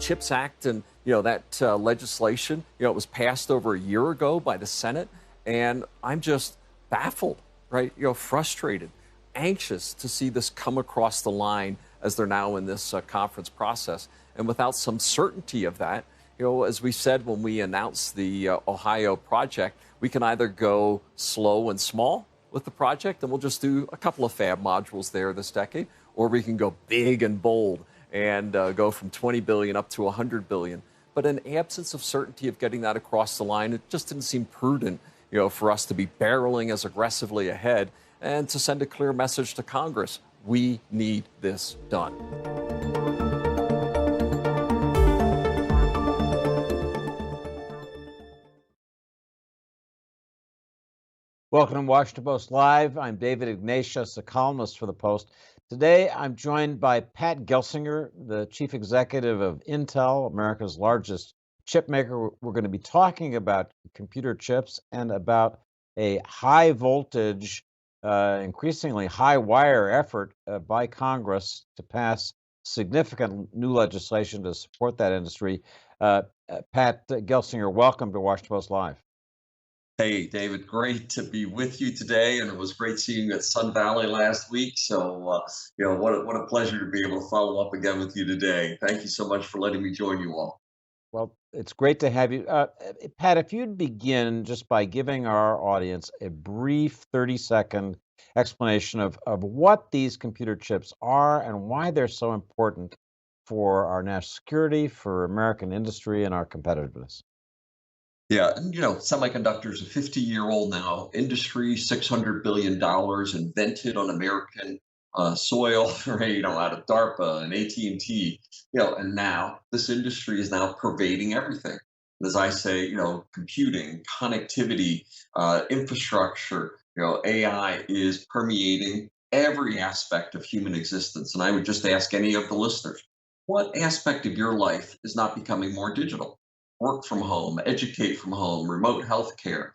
CHIPS Act and that legislation, it was passed over a year ago by the Senate, and I'm just baffled, right? Frustrated, anxious to see this come across the line as they're now in this conference process, and without some certainty of that, as we said when we announced the Ohio project, we can either go slow and small with the project, and we'll just do a couple of fab modules there this decade, or we can go big and bold and go from 20 billion up to 100 billion. But in absence of certainty of getting that across the line, it just didn't seem prudent, for us to be barreling as aggressively ahead and to send a clear message to Congress. We need this done. Welcome to Washington Post Live. I'm David Ignatius, a columnist for the Post. Today, I'm joined by Pat Gelsinger, the chief executive of Intel, America's largest chip maker. We're going to be talking about computer chips and about a high voltage, increasingly high wire effort by Congress to pass significant new legislation to support that industry. Pat Gelsinger, welcome to Washington Post Live. Hey, David, great to be with you today, and it was great seeing you at Sun Valley last week. So, what a pleasure to be able to follow up again with you today. Thank you so much for letting me join you all. Well, it's great to have you. Pat, if you'd begin just by giving our audience a brief 30-second explanation of what these computer chips are and why they're so important for our national security, for American industry, and our competitiveness. Yeah, and semiconductors, a 50-year-old now industry, $600 billion invented on American soil, right? Out of DARPA and AT&T, and now this industry is now pervading everything. As I say, computing, connectivity, infrastructure, AI is permeating every aspect of human existence. And I would just ask any of the listeners, what aspect of your life is not becoming more digital? Work from home, educate from home, remote healthcare,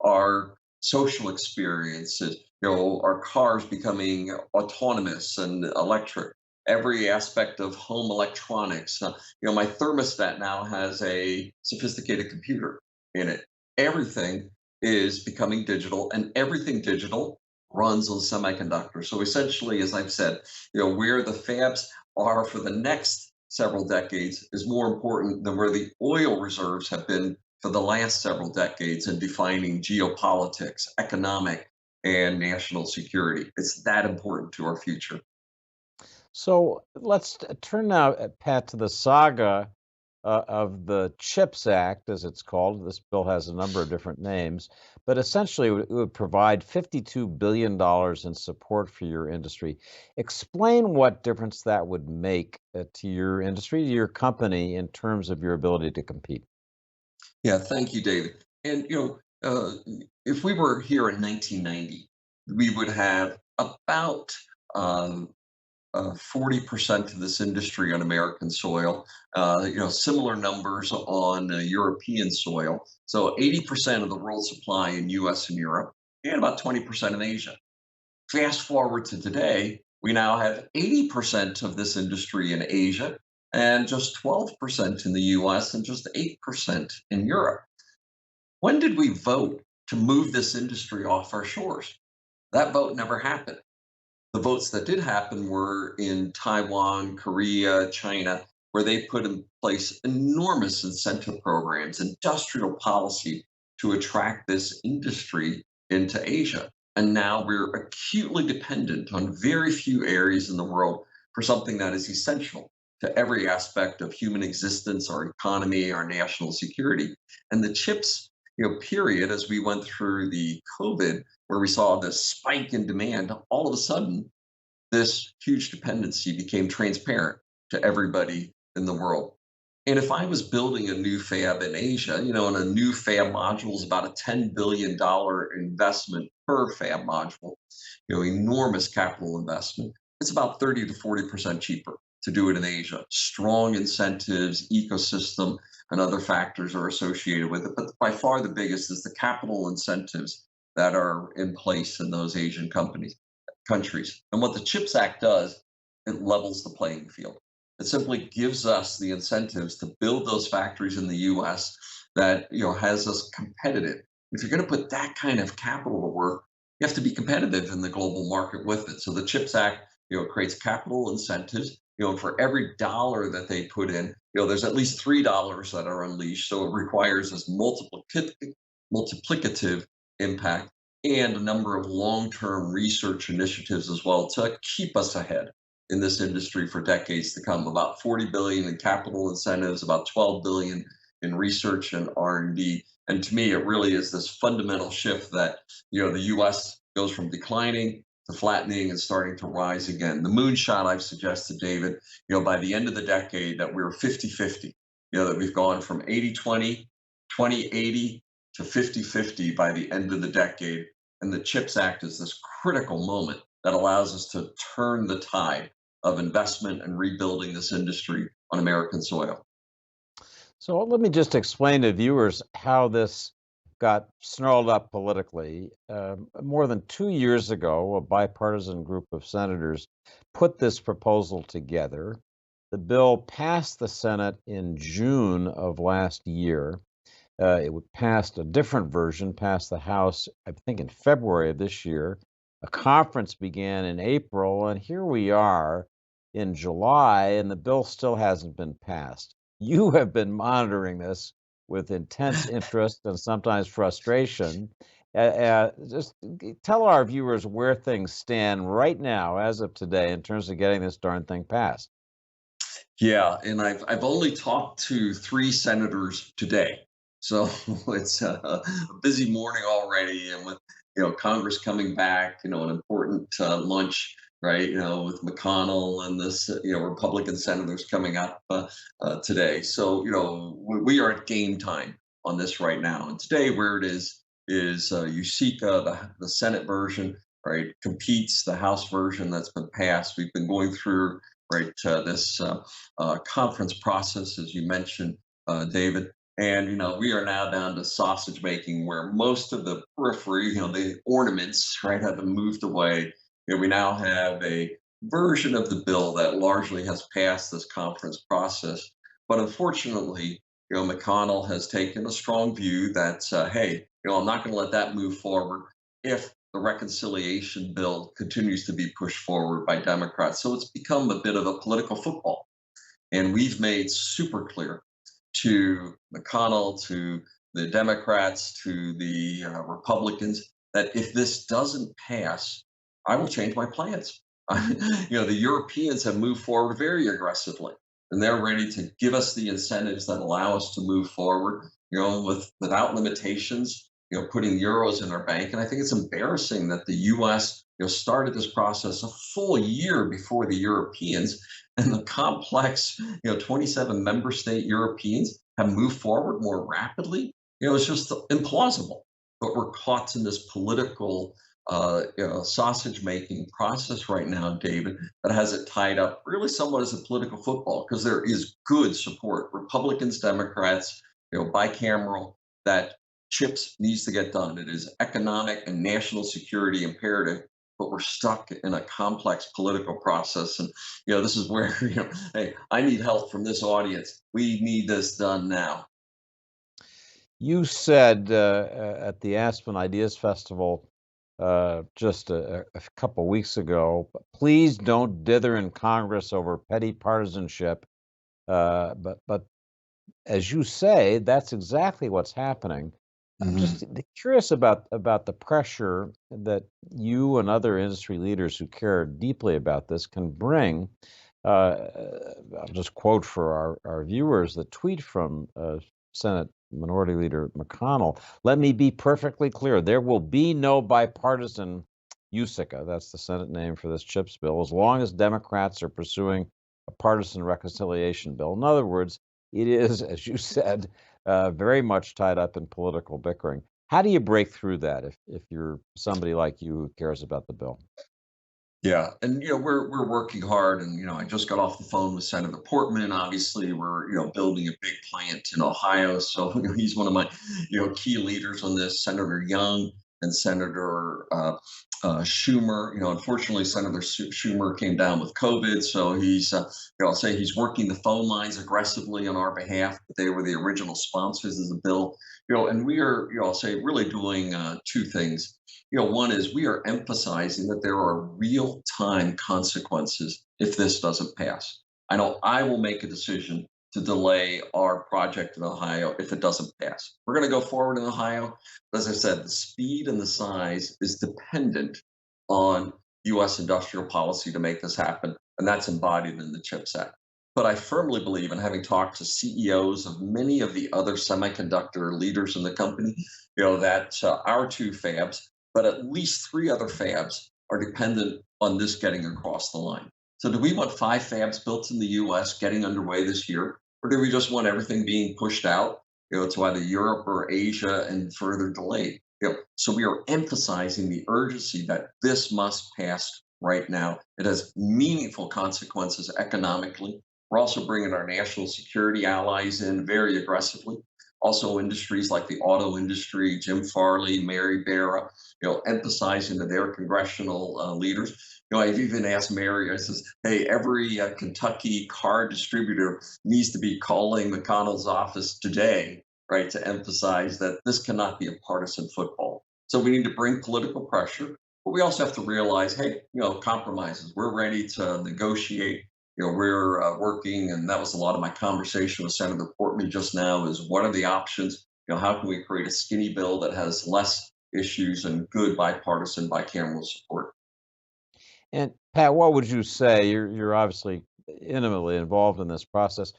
our social experiences, our cars becoming autonomous and electric, every aspect of home electronics. My thermostat now has a sophisticated computer in it. Everything is becoming digital, and everything digital runs on semiconductors. So essentially, as I've said, where the fabs are for the next several decades is more important than where the oil reserves have been for the last several decades in defining geopolitics, economic, and national security. It's that important to our future. So let's turn now, Pat, to the saga of the CHIPS Act, as it's called. This bill has a number of different names, but essentially it would provide $52 billion in support for your industry. Explain what difference that would make to your industry, to your company, in terms of your ability to compete. Yeah, thank you, David. And, if we were here in 1990, we would have about 40% of this industry on American soil, similar numbers on European soil. So 80% of the world supply in US and Europe, and about 20% in Asia. Fast forward to today, we now have 80% of this industry in Asia and just 12% in the US and just 8% in Europe. When did we vote to move this industry off our shores? That vote never happened. The votes that did happen were in Taiwan, Korea, China, where they put in place enormous incentive programs, industrial policy to attract this industry into Asia. And now we're acutely dependent on very few areas in the world for something that is essential to every aspect of human existence, our economy, our national security. And the chips period, as we went through the COVID, where we saw this spike in demand, all of a sudden, this huge dependency became transparent to everybody in the world. And if I was building a new fab in Asia, and a new fab module is about a $10 billion investment per fab module, enormous capital investment, it's about 30 to 40% cheaper to do it in Asia. Strong incentives, ecosystem, and other factors are associated with it. But by far the biggest is the capital incentives that are in place in those Asian countries. And what the CHIPS Act does, it levels the playing field. It simply gives us the incentives to build those factories in the U.S. that has us competitive. If you're going to put that kind of capital to work, you have to be competitive in the global market with it. So the CHIPS Act, creates capital incentives. And for every dollar that they put in, there's at least $3 that are unleashed. So it requires this multiplicative impact and a number of long-term research initiatives as well to keep us ahead in this industry for decades to come. About 40 billion in capital incentives, about 12 billion in research and R&D. And to me, it really is this fundamental shift that the U.S. goes from declining to flattening and starting to rise again. The moonshot I've suggested, David, by the end of the decade that we're 50-50, that we've gone from 80-20, 20-80 to 50-50 by the end of the decade. And the CHIPS Act is this critical moment that allows us to turn the tide of investment and rebuilding this industry on American soil. So let me just explain to viewers how this got snarled up politically. More than 2 years ago, a bipartisan group of senators put this proposal together. The bill passed the Senate in June of last year. It passed a different version, passed the House, I think, in February of this year. A conference began in April, and here we are in July, and the bill still hasn't been passed. You have been monitoring this with intense interest and sometimes frustration. Just tell our viewers where things stand right now, as of today, in terms of getting this darn thing passed. Yeah, and I've only talked to 3 senators today, so it's a busy morning already, and with Congress coming back, an important lunch, right? With McConnell and this Republican senators coming up today. So we are at game time on this right now, and today where it is USICA, the Senate version, right, competes the House version that's been passed. We've been going through this conference process, as you mentioned, David. And we are now down to sausage making, where most of the periphery, the ornaments, right, have been moved away. We now have a version of the bill that largely has passed this conference process. But unfortunately, McConnell has taken a strong view that, hey, I'm not going to let that move forward if the reconciliation bill continues to be pushed forward by Democrats. So it's become a bit of a political football. And we've made super clear to McConnell, to the Democrats, to the Republicans, that if this doesn't pass, I will change my plans. The Europeans have moved forward very aggressively, and they're ready to give us the incentives that allow us to move forward, without limitations, putting euros in our bank. And I think it's embarrassing that the U.S. started this process a full year before the Europeans, and the complex 27 member state Europeans have moved forward more rapidly. It's just implausible. But we're caught in this political sausage making process right now, David, that has it tied up really somewhat as a political football, because there is good support, Republicans, Democrats, bicameral, that CHIPS needs to get done. It is economic and national security imperative, but we're stuck in a complex political process. And this is where hey, I need help from this audience. We need this done now. You said at the Aspen Ideas Festival just a couple weeks ago, please don't dither in Congress over petty partisanship. But as you say, that's exactly what's happening. I'm just curious about the pressure that you and other industry leaders who care deeply about this can bring. I'll just quote for our viewers the tweet from Senate Minority Leader McConnell. Let me be perfectly clear. There will be no bipartisan USICA, that's the Senate name for this CHIPS bill, as long as Democrats are pursuing a partisan reconciliation bill. In other words, it is, as you said, very much tied up in political bickering. How do you break through that if you're somebody like you who cares about the bill? Yeah, and we're working hard, and I just got off the phone with Senator Portman. Obviously, we're building a big plant in Ohio, so he's one of my key leaders on this. Senator Young, and Senator Schumer. Unfortunately, Senator Schumer came down with COVID, so he's, I'll say he's working the phone lines aggressively on our behalf. But they were the original sponsors of the bill. And we are, I'll say, really doing two things. One is we are emphasizing that there are real-time consequences if this doesn't pass. I know I will make a decision to delay our project in Ohio if it doesn't pass. We're going to go forward in Ohio. But as I said, the speed and the size is dependent on U.S. industrial policy to make this happen, and that's embodied in the CHIPS Act. But I firmly believe, and having talked to CEOs of many of the other semiconductor leaders in the company, that our two fabs, but at least three other fabs are dependent on this getting across the line. So do we want 5 fabs built in the U.S. getting underway this year, or do we just want everything being pushed out, to either Europe or Asia and further delayed? So we are emphasizing the urgency that this must pass right now. It has meaningful consequences economically. We're also bringing our national security allies in very aggressively. Also, industries like the auto industry, Jim Farley, Mary Barra, emphasizing to their congressional leaders. I've even asked Mary, I says, hey, every Kentucky car distributor needs to be calling McConnell's office today, right, to emphasize that this cannot be a partisan football. So we need to bring political pressure, but we also have to realize, hey, compromises. We're ready to negotiate. We're working, and that was a lot of my conversation with Senator Portman just now, is what are the options? How can we create a skinny bill that has less issues and good bipartisan, bicameral support? And Pat, what would you say? You're obviously intimately involved in this process.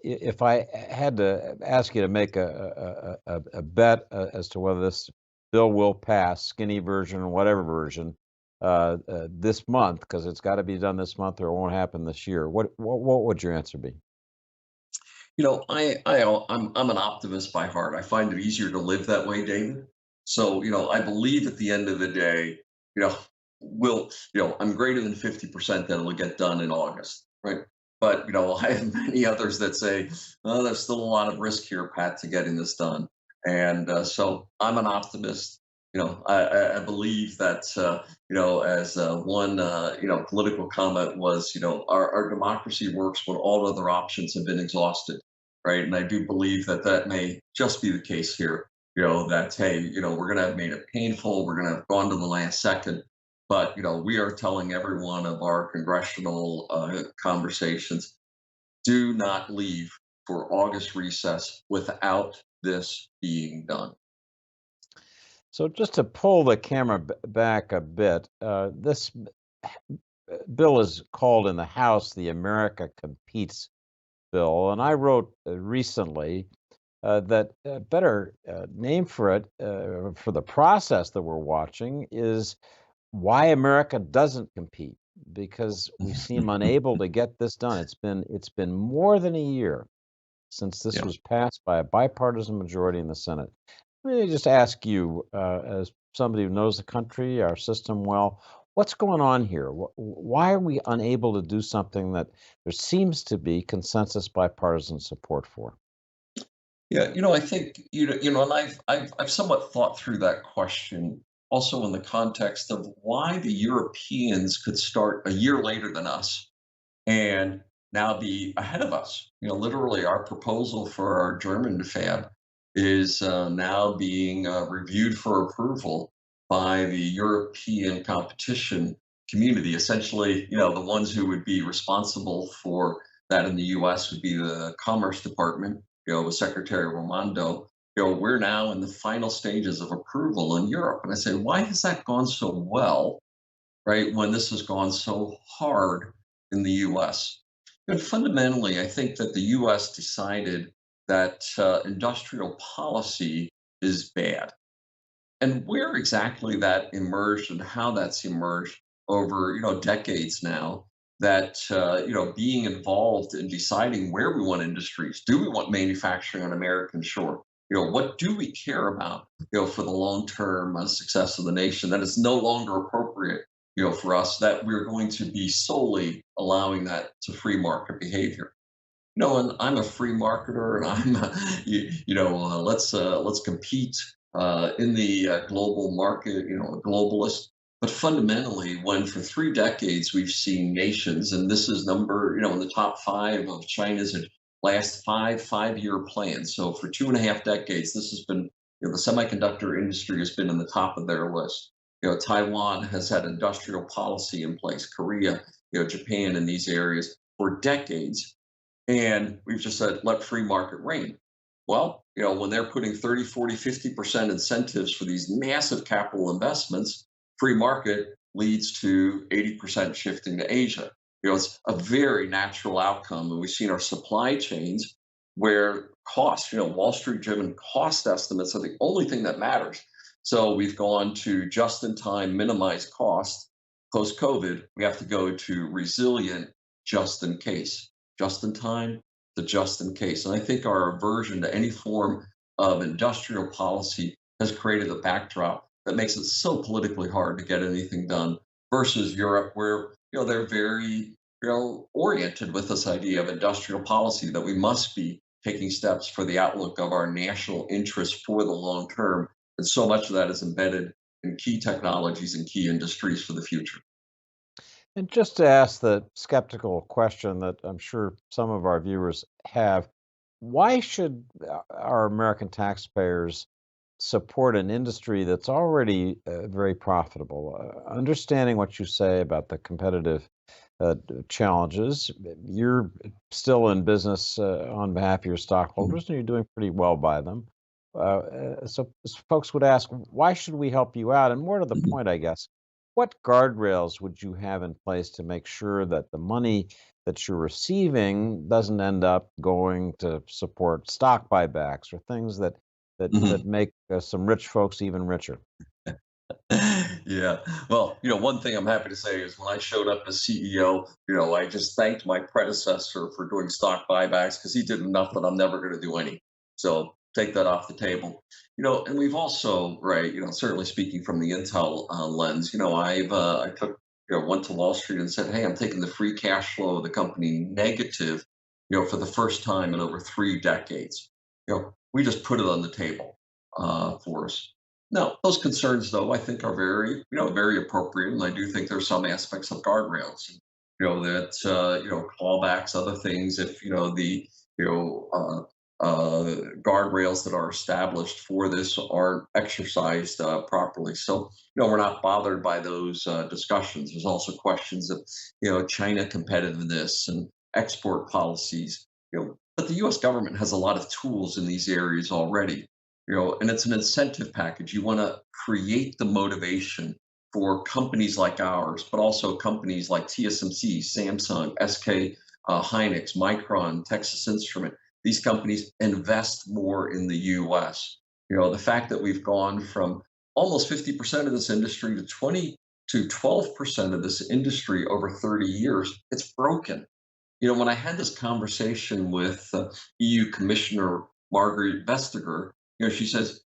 If I had to ask you to make a bet as to whether this bill will pass, skinny version or whatever version, this month, because it's got to be done this month or it won't happen this year, what would your answer be? I'm an optimist by heart. I find it easier to live that way, David. So, I believe at the end of the day, you know, I'm greater than 50% that it'll get done in August, right? But, I have many others that say, oh, there's still a lot of risk here, Pat, to getting this done. And so I'm an optimist. I believe that, as one, political comment was, our democracy works when all other options have been exhausted, right? And I do believe that that may just be the case here, that, hey, we're going to have made it painful. We're going to have gone to the last second. But, we are telling every one of our congressional conversations, do not leave for August recess without this being done. So just to pull the camera back a bit, this bill is called in the House the America Competes bill, and I wrote recently that a better name for it, for the process that we're watching, is why America doesn't compete, because we seem unable to get this done. It's been more than a year since this was passed by a bipartisan majority in the Senate. Let me just ask you, as somebody who knows the country, our system well, what's going on here? Why are we unable to do something that there seems to be consensus bipartisan support for? Yeah, I think and I've somewhat thought through that question also in the context of why the Europeans could start a year later than us and now be ahead of us. Literally, our proposal for our German fab is now being reviewed for approval by the European competition community. Essentially, the ones who would be responsible for that in the U.S. would be the Commerce Department, with Secretary Raimondo. We're now in the final stages of approval in Europe. And I say, why has that gone so well, right, when this has gone so hard in the U.S.? And fundamentally, I think that the U.S. decided that industrial policy is bad. And where exactly that emerged and how that's emerged over decades now, that being involved in deciding where we want industries, do we want manufacturing on American shore? What do we care about for the long-term success of the nation? That is no longer appropriate for us, that we're going to be solely allowing that to free market behavior. And I'm a free marketer, and I'm let's compete in the global market, a globalist. But fundamentally, when for 3 decades we've seen nations, and this is number, in the top five of China's last five-year plan. So for 2.5 decades, this has been, the semiconductor industry has been in the top of their list. Taiwan has had industrial policy in place, Korea, Japan in these areas for decades. And we've just said, let free market reign. Well, when they're putting 30, 40, 50% incentives for these massive capital investments, free market leads to 80% shifting to Asia. It's a very natural outcome. And we've seen our supply chains where costs, Wall Street driven cost estimates are the only thing that matters. So we've gone to just in time, minimize cost. Post COVID, we have to go to resilient, just in case, just in time, the just in case. And I think our aversion to any form of industrial policy has created a backdrop that makes it so politically hard to get anything done versus Europe, where they're very oriented with this idea of industrial policy that we must be taking steps for the outlook of our national interests for the long term. And so much of that is embedded in key technologies and key industries for the future. And just to ask the skeptical question that I'm sure some of our viewers have, why should our American taxpayers support an industry that's already very profitable? Understanding what you say about the competitive challenges, you're still in business on behalf of your stockholders, and you're doing pretty well by them. So folks would ask, why should we help you out? And more to the point, I guess, what guardrails would you have in place to make sure that the money that you're receiving doesn't end up going to support stock buybacks or things that make some rich folks even richer? Yeah. Well, one thing I'm happy to say is when I showed up as CEO, I just thanked my predecessor for doing stock buybacks because he did enough that I'm never going to do any. So take that off the table. And we've also, right, certainly speaking from the Intel lens, I took, went to Wall Street and said, hey, I'm taking the free cash flow of the company negative, for the first time in over 3 decades. We just put it on the table for us. No, those concerns, though, I think are very, very appropriate, and I do think there's some aspects of guardrails, that clawbacks, other things, if the guardrails that are established for this aren't exercised properly. So, we're not bothered by those discussions. There's also questions of, China competitiveness and export policies. But the U.S. government has a lot of tools in these areas already. And it's an incentive package. You want to create the motivation for companies like ours, but also companies like TSMC, Samsung, SK Hynix, Micron, Texas Instrument. These companies invest more in the U.S. The fact that we've gone from almost 50% of this industry to 20 to 12% of this industry over 30 years, it's broken. When I had this conversation with EU Commissioner Margrethe Vestager, she says,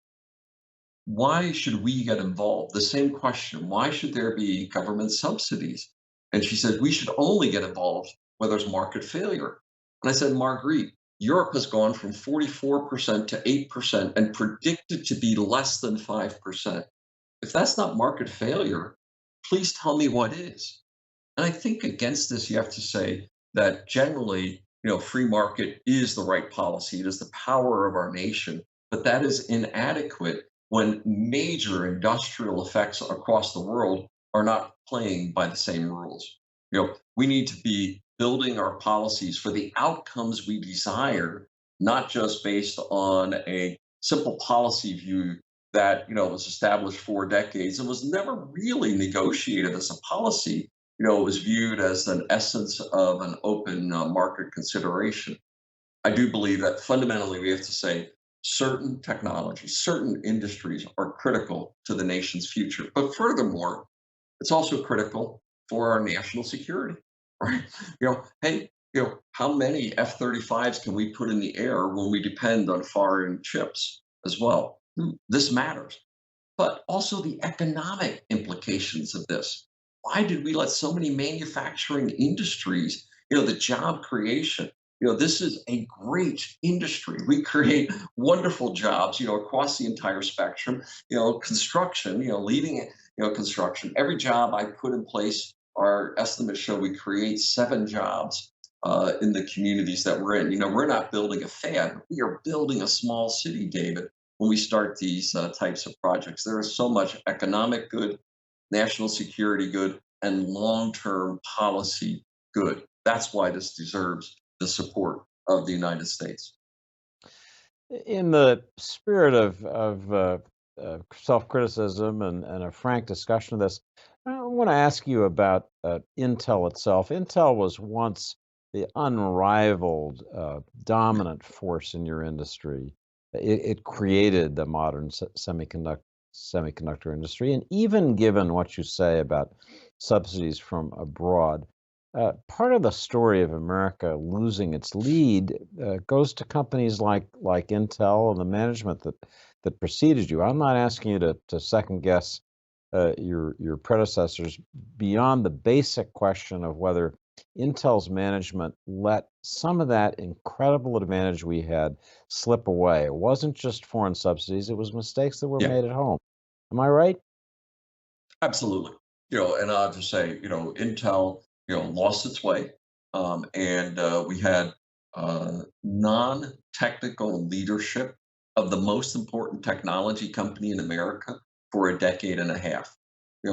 why should we get involved? The same question, why should there be government subsidies? And she said, we should only get involved where there's market failure. And I said, Marguerite, Europe has gone from 44% to 8% and predicted to be less than 5%. If that's not market failure, please tell me what is. And I think against this, you have to say that generally, free market is the right policy. It is the power of our nation, but that is inadequate when major industrial effects across the world are not playing by the same rules. We need to be building our policies for the outcomes we desire, not just based on a simple policy view that was established 4 decades and was never really negotiated as a policy. It was viewed as an essence of an open market consideration. I do believe that fundamentally we have to say certain technologies, certain industries are critical to the nation's future. But furthermore, it's also critical for our national security, right? Hey, how many F-35s can we put in the air when we depend on foreign chips as well? This matters. But also the economic implications of this. Why did we let so many manufacturing industries, the job creation, This is a great industry. We create wonderful jobs, across the entire spectrum. Construction, leading, construction. Every job I put in place, our estimates show we create 7 jobs in the communities that we're in. We're not building a fad. We are building a small city, David. When we start these types of projects, there is so much economic good, national security good, and long-term policy good. That's why this deserves the support of the United States. In the spirit of self-criticism and a frank discussion of this, I want to ask you about Intel itself. Intel was once the unrivaled dominant force in your industry. It created the modern semiconductor industry, and even given what you say about subsidies from abroad, part of the story of America losing its lead goes to companies like Intel and the management that preceded you. I'm not asking you to second guess your predecessors beyond the basic question of whether Intel's management let some of that incredible advantage we had slip away. It wasn't just foreign subsidies; it was mistakes that were Yeah, made at home. Am I right? absolutely. And I'll just say, Intel, lost its way, and we had non-technical leadership of the most important technology company in America for a decade and a half.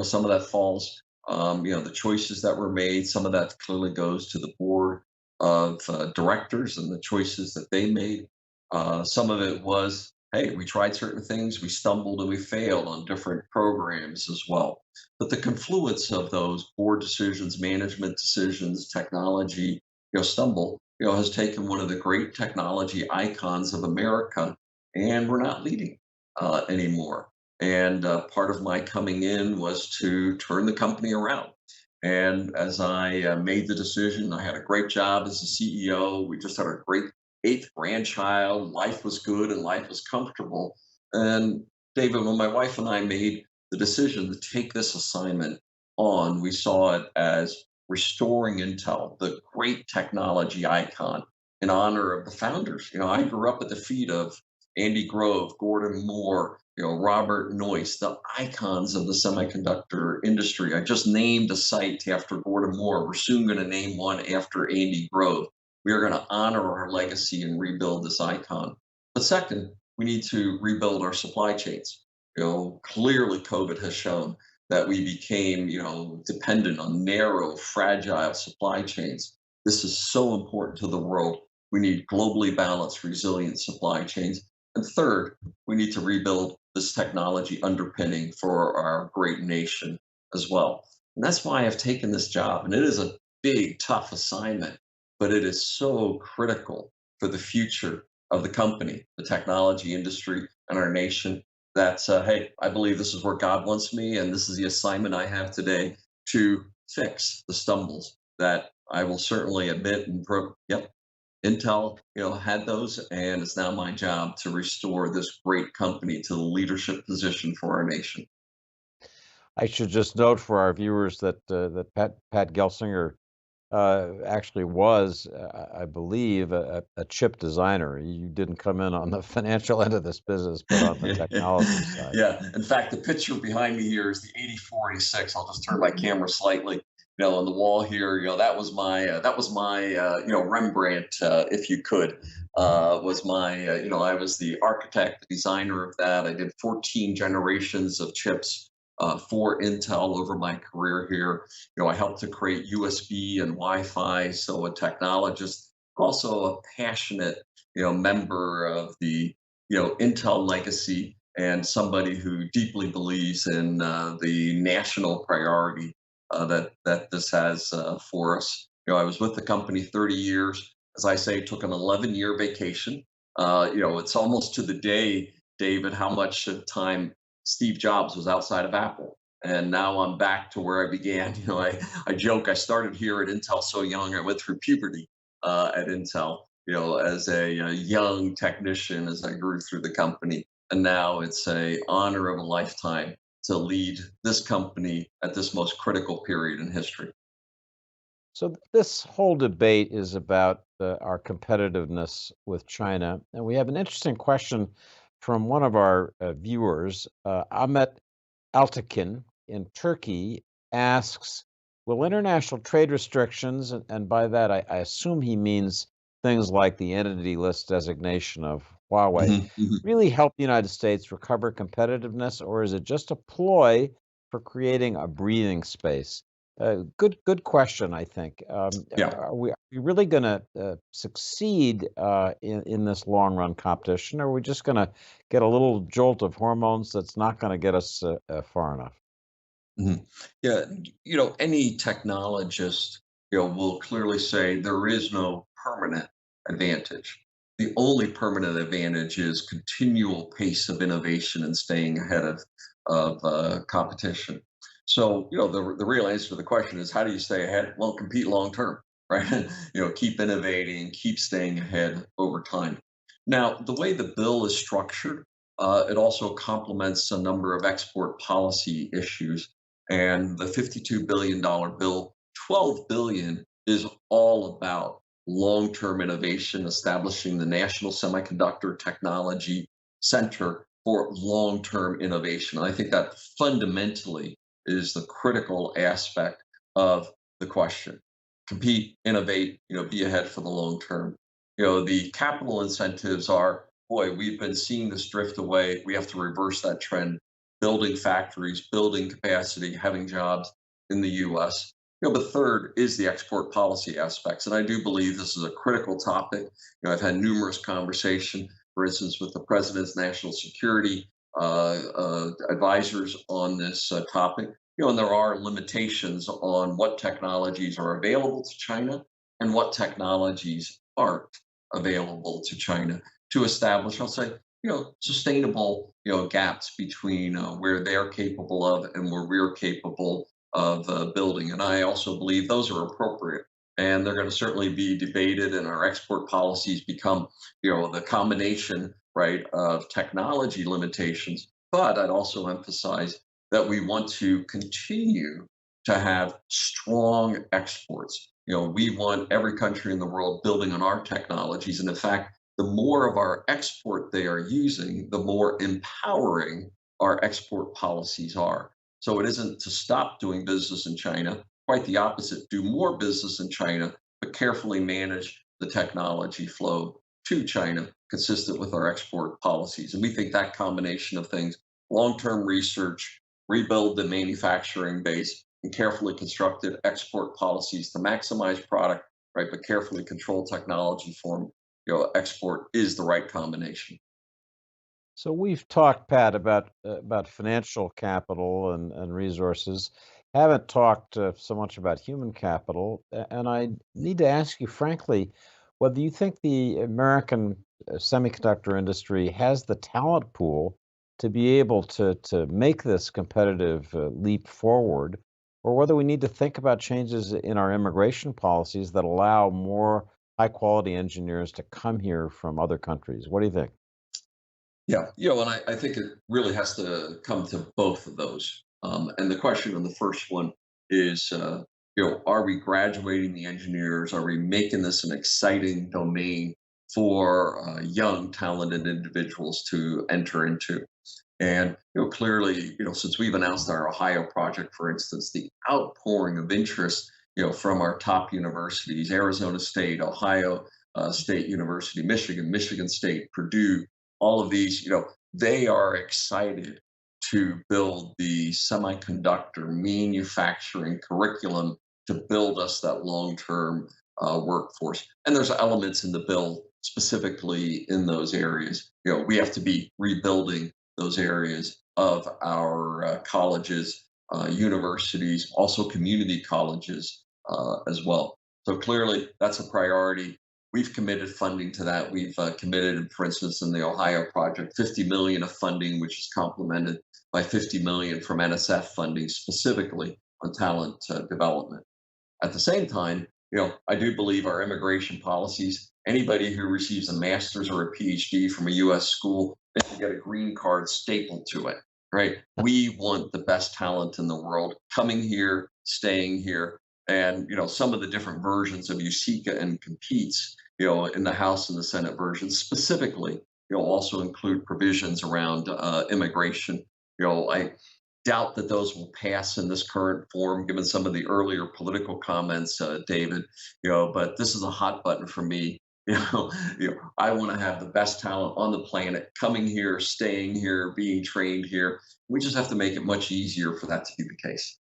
Some of that falls, the choices that were made, some of that clearly goes to the board of directors and the choices that they made. Some of it was, hey, we tried certain things, we stumbled and we failed on different programs as well. But the confluence of those board decisions, management decisions, technology, stumble, has taken one of the great technology icons of America, and we're not leading anymore. And part of my coming in was to turn the company around. And as I made the decision, I had a great job as a CEO. We just had a great 8th grandchild. Life was good and life was comfortable. And David, when my wife and I made the decision to take this assignment on, we saw it as restoring Intel, the great technology icon, in honor of the founders. I grew up at the feet of Andy Grove, Gordon Moore, Robert Noyce, the icons of the semiconductor industry. I just named a site after Gordon Moore. We're soon going to name one after Andy Grove. We are going to honor our legacy and rebuild this icon. But second, we need to rebuild our supply chains. Clearly COVID has shown that we became, dependent on narrow, fragile supply chains. This is so important to the world. We need globally balanced, resilient supply chains. And third, we need to rebuild this technology underpinning for our great nation as well. And that's why I've taken this job. And it is a big, tough assignment, but it is so critical for the future of the company, the technology industry, and our nation. That, hey, I believe this is where God wants me, and this is the assignment I have today to fix the stumbles that I will certainly admit and yep, Intel, had those, and it's now my job to restore this great company to the leadership position for our nation. I should just note for our viewers that Pat Gelsinger actually was, I believe, a chip designer. You didn't come in on the financial end of this business, but on the technology side. Yeah. In fact, the picture behind me here is the 8486. I'll just turn my camera slightly. On the wall here, that was my Rembrandt, if you could, was my, I was the architect, the designer of that. I did 14 generations of chips for Intel over my career here. I helped to create USB and Wi-Fi, so a technologist, also a passionate, member of the, Intel legacy, and somebody who deeply believes in the national priority that this has for us. I was with the company 30 years. As I say, took an 11-year vacation. It's almost to the day, David, how much time Steve Jobs was outside of Apple. And now I'm back to where I began. I joke, I started here at Intel so young, I went through puberty at Intel, as a young technician as I grew through the company. And now it's a honor of a lifetime to lead this company at this most critical period in history. So this whole debate is about our competitiveness with China. And we have an interesting question from one of our viewers. Ahmet Altekin in Turkey asks, will international trade restrictions, and by that I assume he means things like the entity list designation of Huawei, Mhm, mhm. really help the United States recover competitiveness, or is it just a ploy for creating a breathing space? Good question, I think. Yeah. Are we really going to succeed in this long run competition, or are we just going to get a little jolt of hormones that's not going to get us far enough? Mhm. Yeah, any technologist, will clearly say there is no permanent advantage. The only permanent advantage is continual pace of innovation and staying ahead of competition. So, the real answer to the question is how do you stay ahead? Well, compete long term, right? Keep innovating, keep staying ahead over time. Now, the way the bill is structured, it also complements a number of export policy issues and the $52 billion bill, 12 billion is all about long-term innovation, establishing the National Semiconductor Technology Center for long-term innovation. I think that fundamentally is the critical aspect of the question. Compete, innovate, be ahead for the long term. The capital incentives are, boy, we've been seeing this drift away. We have to reverse that trend, building factories, building capacity, having jobs in the US. But third is the export policy aspects. And I do believe this is a critical topic. I've had numerous conversations, for instance, with the president's national security advisors on this topic. And there are limitations on what technologies are available to China and what technologies aren't available to China to establish, I'll say, sustainable, gaps between where they're capable of and where we're capable of building. And I also believe those are appropriate. And they're going to certainly be debated, and our export policies become, the combination, right, of technology limitations. But I'd also emphasize that we want to continue to have strong exports. We want every country in the world building on our technologies. And in fact, the more of our export they are using, the more empowering our export policies are. So it isn't to stop doing business in China, quite the opposite, do more business in China, but carefully manage the technology flow to China, consistent with our export policies. And we think that combination of things, long-term research, rebuild the manufacturing base, and carefully constructed export policies to maximize product, right, but carefully control technology form, export is the right combination. So we've talked, Pat, about financial capital and resources. Haven't talked so much about human capital, and I need to ask you, frankly, whether you think the American semiconductor industry has the talent pool to be able to make this competitive leap forward, or whether we need to think about changes in our immigration policies that allow more high quality engineers to come here from other countries. What do you think? Yeah, and I think it really has to come to both of those. And the question on the first one is, are we graduating the engineers? Are we making this an exciting domain for young, talented individuals to enter into? And clearly, since we've announced our Ohio project, for instance, the outpouring of interest, from our top universities, Arizona State, Ohio State University, Michigan State, Purdue, all of these, they are excited to build the semiconductor manufacturing curriculum to build us that long-term workforce. And there's elements in the bill specifically in those areas. We have to be rebuilding those areas of our colleges, universities, also community colleges as well. So clearly, that's a priority. We've committed funding to that. We've committed, for instance, in the Ohio project, 50 million of funding, which is complemented by 50 million from NSF funding specifically on talent development. At the same time, I do believe our immigration policies, anybody who receives a master's or a PhD from a US school, they can get a green card stapled to it, right? We want the best talent in the world coming here, staying here, And some of the different versions of USICA and competes, in the House and the Senate versions specifically, also include provisions around immigration. I doubt that those will pass in this current form, given some of the earlier political comments, David. But this is a hot button for me. I want to have the best talent on the planet coming here, staying here, being trained here. We just have to make it much easier for that to be the case.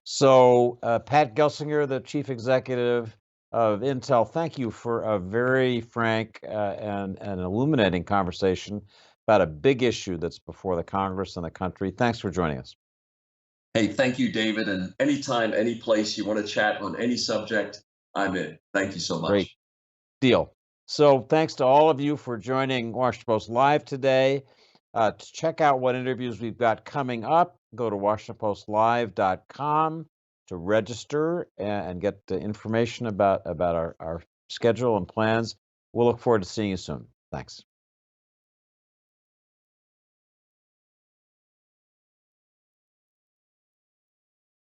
So, Pat Gelsinger, the chief executive of Intel, thank you for a very frank and illuminating conversation about a big issue that's before the Congress and the country. Thanks for joining us. Hey, thank you, David. And anytime, any place you want to chat on any subject, I'm in. Thank you so Great much. deal. So, thanks to all of you for joining Washington Post Live today. To check out what interviews we've got coming up, go to WashingtonPostLive.com to register and get the information about our schedule and plans. We'll look forward to seeing you soon. Thanks.